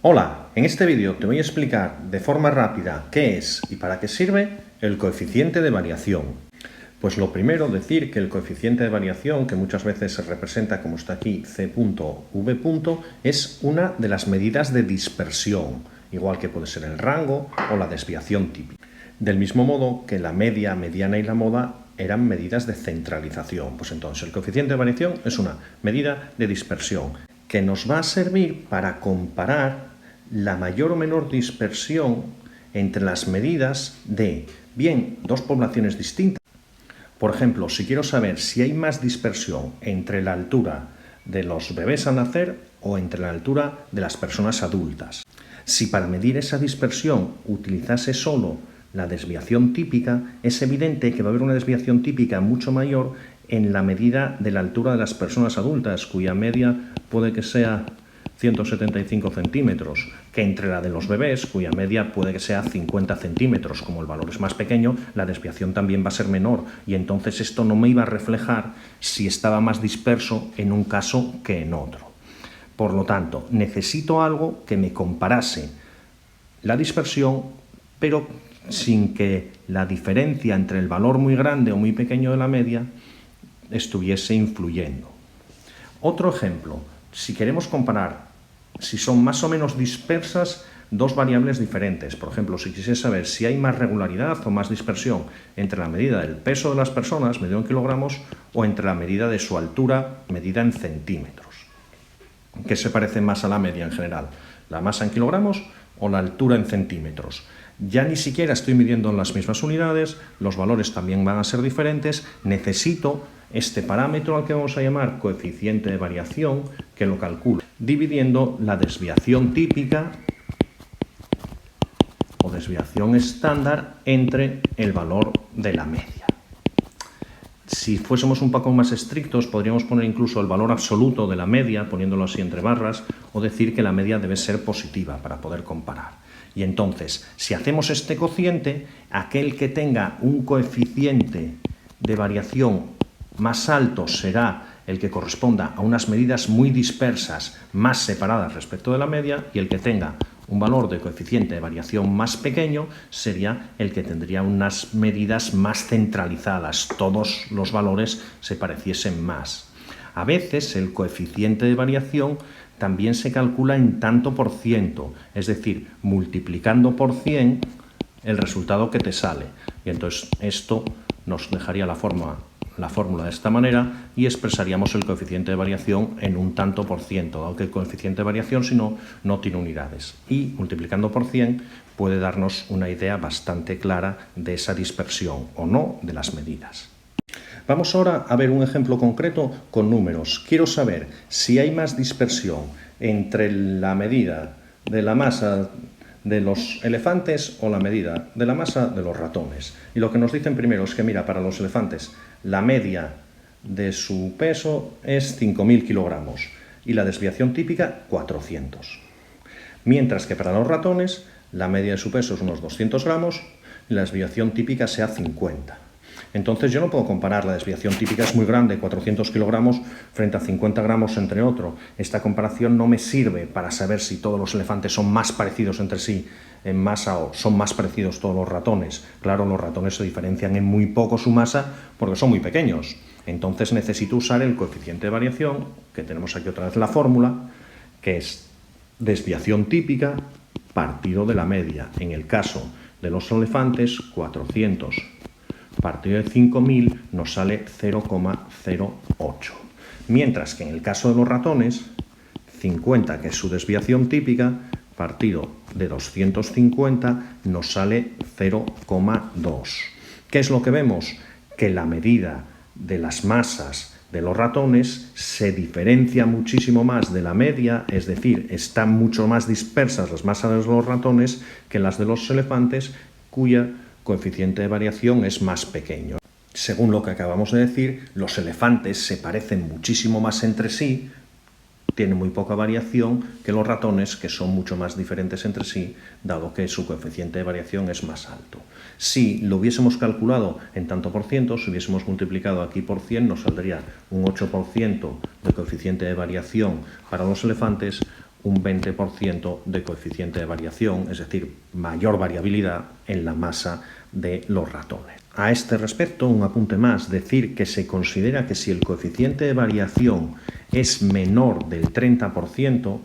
Hola, en este vídeo te voy a explicar de forma rápida qué es y para qué sirve el coeficiente de variación. Pues lo primero, decir que el coeficiente de variación, que muchas veces se representa como está aquí, C.V., es una de las medidas de dispersión, igual que puede ser el rango o la desviación típica. Del mismo modo que la media, mediana y la moda eran medidas de centralización. Pues entonces el coeficiente de variación es una medida de dispersión que nos va a servir para comparar la mayor o menor dispersión entre las medidas de, bien, dos poblaciones distintas. Por ejemplo, si quiero saber si hay más dispersión entre la altura de los bebés al nacer o entre la altura de las personas adultas. Si para medir esa dispersión utilizase solo la desviación típica, es evidente que va a haber una desviación típica mucho mayor en la medida de la altura de las personas adultas, cuya media puede que sea 175 centímetros, que entre la de los bebés, cuya media puede que sea 50 centímetros. Como el valor es más pequeño, la desviación también va a ser menor, y entonces esto no me iba a reflejar si estaba más disperso en un caso que en otro. Por lo tanto, necesito algo que me comparase la dispersión, pero sin que la diferencia entre el valor muy grande o muy pequeño de la media estuviese influyendo. Otro ejemplo, si queremos comparar si son más o menos dispersas dos variables diferentes. Por ejemplo, si quisiese saber si hay más regularidad o más dispersión entre la medida del peso de las personas, medido en kilogramos, o entre la medida de su altura, medida en centímetros. ¿Qué se parece más a la media en general? ¿La masa en kilogramos o la altura en centímetros? Ya ni siquiera estoy midiendo en las mismas unidades, los valores también van a ser diferentes, necesito este parámetro al que vamos a llamar coeficiente de variación, que lo calculo dividiendo la desviación típica o desviación estándar entre el valor de la media. Si fuésemos un poco más estrictos, podríamos poner incluso el valor absoluto de la media, poniéndolo así entre barras, o decir que la media debe ser positiva para poder comparar. Y entonces, si hacemos este cociente, aquel que tenga un coeficiente de variación más alto será el que corresponda a unas medidas muy dispersas, más separadas respecto de la media, y el que tenga un valor de coeficiente de variación más pequeño sería el que tendría unas medidas más centralizadas, todos los valores se pareciesen más. A veces el coeficiente de variación también se calcula en tanto por ciento, es decir, multiplicando por 100 el resultado que te sale. Y entonces esto nos dejaría la fórmula de esta manera y expresaríamos el coeficiente de variación en un tanto por ciento, dado que el coeficiente de variación, si no, no tiene unidades. Y multiplicando por 100 puede darnos una idea bastante clara de esa dispersión o no de las medidas. Vamos ahora a ver un ejemplo concreto con números. Quiero saber si hay más dispersión entre la medida de la masa de los elefantes o la medida de la masa de los ratones. Y lo que nos dicen primero es que, mira, para los elefantes la media de su peso es 5.000 kilogramos y la desviación típica 400. Mientras que para los ratones la media de su peso es unos 200 gramos y la desviación típica sea 50. Entonces yo no puedo comparar, la desviación típica es muy grande, 400 kilogramos frente a 50 gramos entre otro. Esta comparación no me sirve para saber si todos los elefantes son más parecidos entre sí en masa o son más parecidos todos los ratones. Claro, los ratones se diferencian en muy poco su masa porque son muy pequeños. Entonces necesito usar el coeficiente de variación, que tenemos aquí otra vez la fórmula, que es desviación típica partido de la media. En el caso de los elefantes, 400 partido de 5.000 nos sale 0,08. Mientras que en el caso de los ratones, 50, que es su desviación típica, partido de 250 nos sale 0,2. ¿Qué es lo que vemos? Que la medida de las masas de los ratones se diferencia muchísimo más de la media, es decir, están mucho más dispersas las masas de los ratones que las de los elefantes, cuya coeficiente de variación es más pequeño. Según lo que acabamos de decir, los elefantes se parecen muchísimo más entre sí, tienen muy poca variación, que los ratones, que son mucho más diferentes entre sí, dado que su coeficiente de variación es más alto. Si lo hubiésemos calculado en tanto por ciento, si hubiésemos multiplicado aquí por 100, nos saldría un 8% de coeficiente de variación para los elefantes, un 20% de coeficiente de variación, es decir, mayor variabilidad en la masa de los ratones. A este respecto, un apunte más, decir que se considera que si el coeficiente de variación es menor del 30%,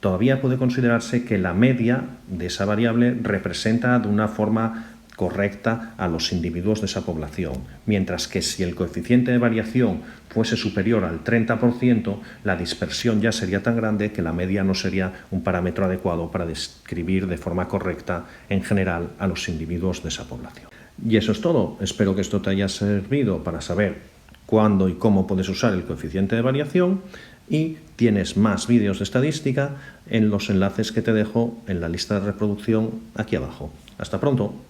todavía puede considerarse que la media de esa variable representa de una forma correcta a los individuos de esa población, mientras que si el coeficiente de variación fuese superior al 30%, la dispersión ya sería tan grande que la media no sería un parámetro adecuado para describir de forma correcta en general a los individuos de esa población. Y eso es todo. Espero que esto te haya servido para saber cuándo y cómo puedes usar el coeficiente de variación, y tienes más vídeos de estadística en los enlaces que te dejo en la lista de reproducción aquí abajo. Hasta pronto.